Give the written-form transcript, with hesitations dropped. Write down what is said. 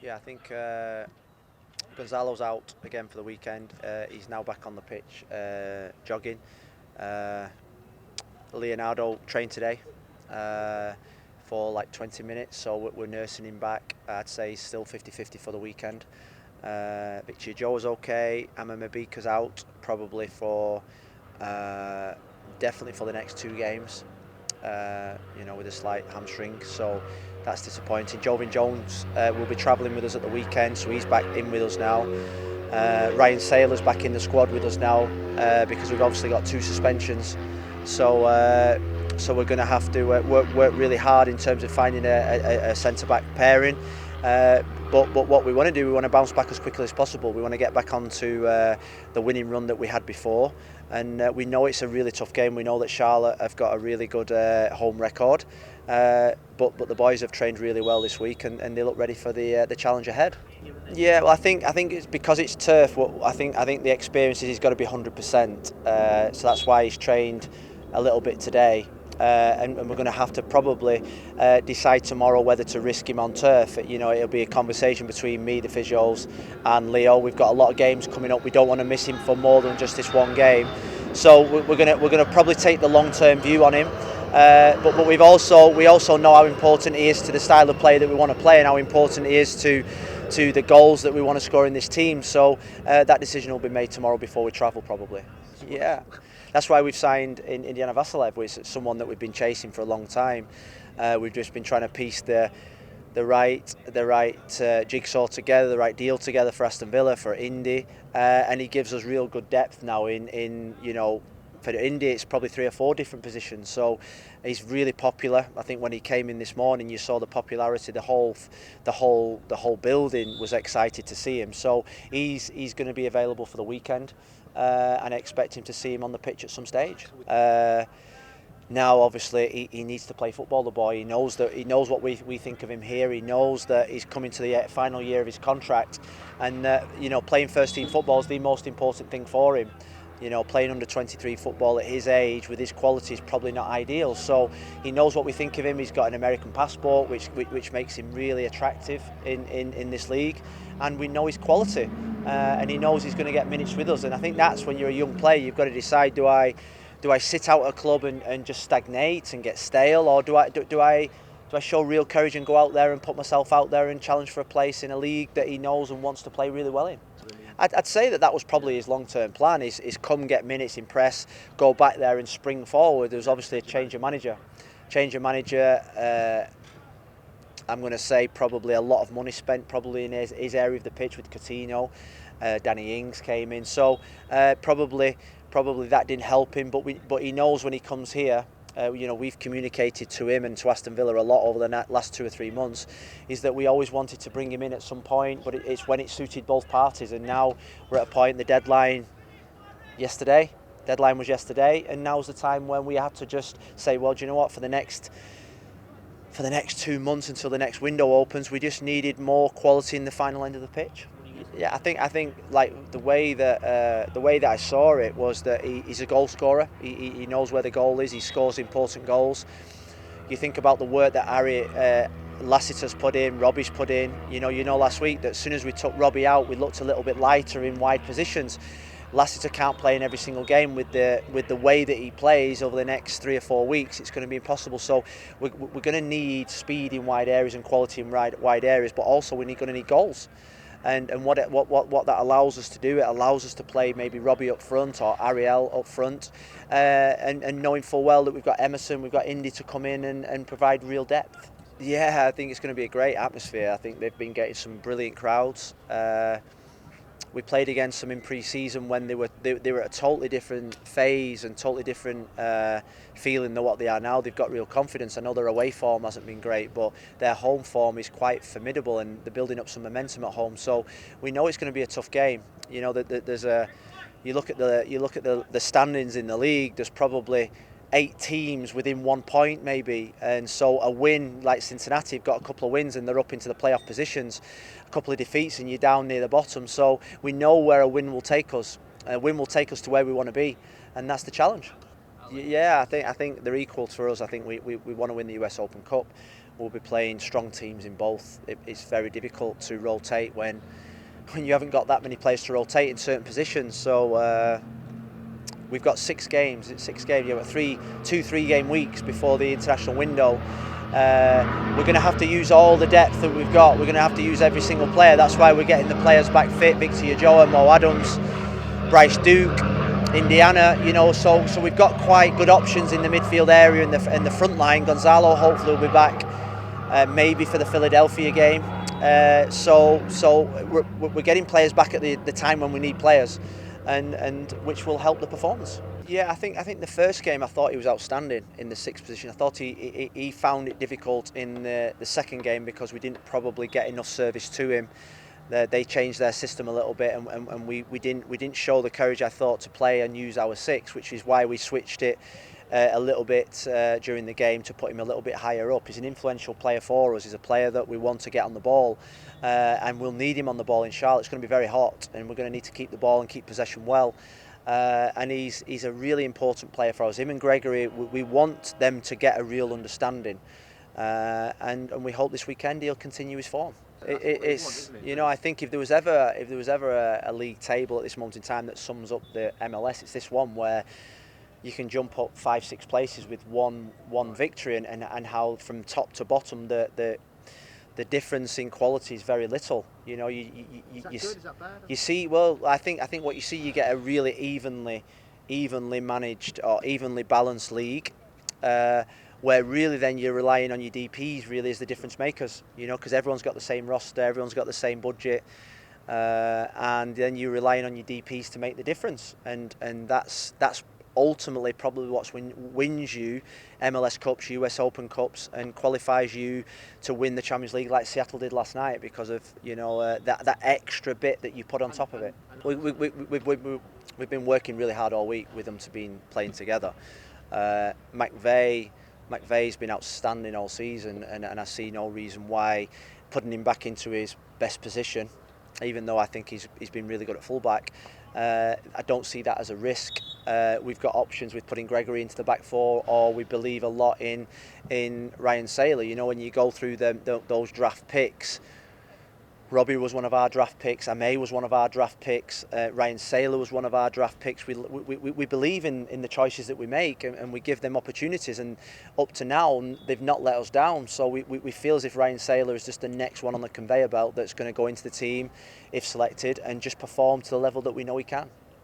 Yeah, I think Gonzalo's out again for the weekend. He's now back on the pitch jogging. Uh, Leonardo trained today for like 20 minutes, so we're nursing him back. I'd say he's still 50-50 for the weekend. Victor Joe's okay. Amma Mabika's out probably for definitely for the next two games. With a slight hamstring, so that's disappointing. Jovin Jones will be travelling with us at the weekend, so he's back in with us now. Ryan Saylor's back in the squad with us now because we've obviously got two suspensions. So we're going to have to work really hard in terms of finding a centre-back pairing. But what we want to do, we want to bounce back as quickly as possible. We want to get back onto the winning run that we had before. And we know it's a really tough game. We know that Charlotte have got a really good home record. But the boys have trained really well this week and they look ready for the challenge ahead. Yeah, well, I think it's because it's turf. I think the experience is he's got to be 100%. So that's why he's trained a little bit today. And we're going to have to probably decide tomorrow whether to risk him on turf. It'll be a conversation between me, the physios, and Leo. We've got a lot of games coming up. We don't want to miss him for more than just this one game. So we're going to probably take the long-term view on him. But we also know how important he is to the style of play that we want to play and how important he is to the goals that we want to score in this team. So that decision will be made tomorrow before we travel, probably. Yeah. That's why we've signed in Indiana Vassilev, which is someone that we've been chasing for a long time. We've just been trying to piece the right jigsaw together, the right deal together for Aston Villa, for Indy, and he gives us real good depth now in for Indy it's probably 3 or 4 different positions, so he's really popular. I think when he came in this morning you saw the popularity, the whole building was excited to see him, so he's going to be available for the weekend. And I expect him to see him on the pitch at some stage. Now, obviously, he needs to play football. The boy, he knows what we think of him here. He knows that he's coming to the final year of his contract, and playing first team football is the most important thing for him. Playing under 23 football at his age with his quality is probably not ideal. So he knows what we think of him. He's got an American passport, which makes him really attractive in this league, and we know his quality. And he knows he's going to get minutes with us. And I think that's when you're a young player, you've got to decide: do I sit out at a club and just stagnate and get stale, or do I show real courage and go out there and put myself out there and challenge for a place in a league that he knows and wants to play really well in? I'd say that was probably his long-term plan: is come get minutes, impress, go back there and spring forward. There was obviously a change of manager. I'm going to say probably a lot of money spent probably in his area of the pitch with Coutinho. Danny Ings came in, so probably that didn't help him. But he knows when he comes here. We've communicated to him and to Aston Villa a lot over the last 2 or 3 months, is that we always wanted to bring him in at some point, but it's when it suited both parties. And now we're at a point. The deadline was yesterday, and now's the time when we have to just say, well, do you know what? For the next 2 months until the next window opens, we just needed more quality in the final end of the pitch. Yeah, I think like the way that I saw it was that he's a goal scorer. He knows where the goal is. He scores important goals. You think about the work that Harry Lassiter's put in, Robbie's put in. Last week that as soon as we took Robbie out, we looked a little bit lighter in wide positions. Lassiter can't play in every single game with the way that he plays over the next 3 or 4 weeks. It's going to be impossible. So we're going to need speed in wide areas and quality in wide areas, but also we're going to need goals. And what that allows us to do, it allows us to play maybe Robbie up front or Ariel up front, and knowing full well that we've got Emerson, we've got Indy to come in and provide real depth. Yeah, I think it's going to be a great atmosphere. I think they've been getting some brilliant crowds. We played against them in pre-season when they were at a totally different phase and totally different feeling than what they are now. They've got real confidence. I know their away form hasn't been great, but their home form is quite formidable, and they're building up some momentum at home. So we know it's going to be a tough game. You look at the standings in the league. There's probably 8 teams within 1 point maybe, and so a win like Cincinnati have got a couple of wins and they're up into the playoff positions. A couple of defeats and you're down near the bottom. So we know where a win will take us. A win will take us to where we want to be, and that's the challenge. Yeah, I think they're equal to us. I think we want to win the US Open Cup. we'll be playing strong teams in both. It's very difficult to rotate when you haven't got that many players to rotate in certain positions. So we've got 6 games. It's 6 games. You've got 3 game weeks before the international window. We're going to have to use all the depth that we've got. We're going to have to use every single player. That's why we're getting the players back fit. Victor Yajoa, Mo Adams, Bryce Duke, Indiana. So we've got quite good options in the midfield area and the front line. Gonzalo hopefully will be back, maybe for the Philadelphia game. So we're getting players back at the time when we need players, and which will help the performance. Yeah, I think the first game I thought he was outstanding in the 6th position. I thought he found it difficult in the second game because we didn't probably get enough service to him. They changed their system a little bit, and we didn't show the courage, I thought, to play and use our 6, which is why we switched it a little bit during the game to put him a little bit higher up. He's an influential player for us. He's a player that we want to get on the ball, and we'll need him on the ball in Charlotte. It's going to be very hot, and we're going to need to keep the ball and keep possession well. And he's a really important player for us. Him and Gregory, we want them to get a real understanding, and we hope this weekend he'll continue his form. It's I think if there was ever a league table at this moment in time that sums up the MLS, it's this one where you can jump up 5-6 places with one victory, and how from top to bottom the difference in quality is very little. Is that good? Is that bad? You see, well, I think what you see, you get a really evenly managed or evenly balanced league, where really then you're relying on your DPs really as the difference makers. Because everyone's got the same roster, everyone's got the same budget, and then you're relying on your DPs to make the difference, and that's ultimately probably what wins you MLS Cups, US Open Cups, and qualifies you to win the Champions League like Seattle did last night, because of that extra bit that you put on top of it. We've been working really hard all week with them to be playing together. McVeigh's been outstanding all season, and I see no reason why putting him back into his best position, even though I think he's been really good at fullback. I don't see that as a risk. We've got options with putting Gregory into the back 4, or we believe a lot in Ryan Saylor. When you go through those draft picks, Robbie was one of our draft picks, Ame was one of our draft picks, Ryan Saylor was one of our draft picks. We believe in the choices that we make, and we give them opportunities, and up to now they've not let us down. So we feel as if Ryan Saylor is just the next one on the conveyor belt that's going to go into the team if selected and just perform to the level that we know he can.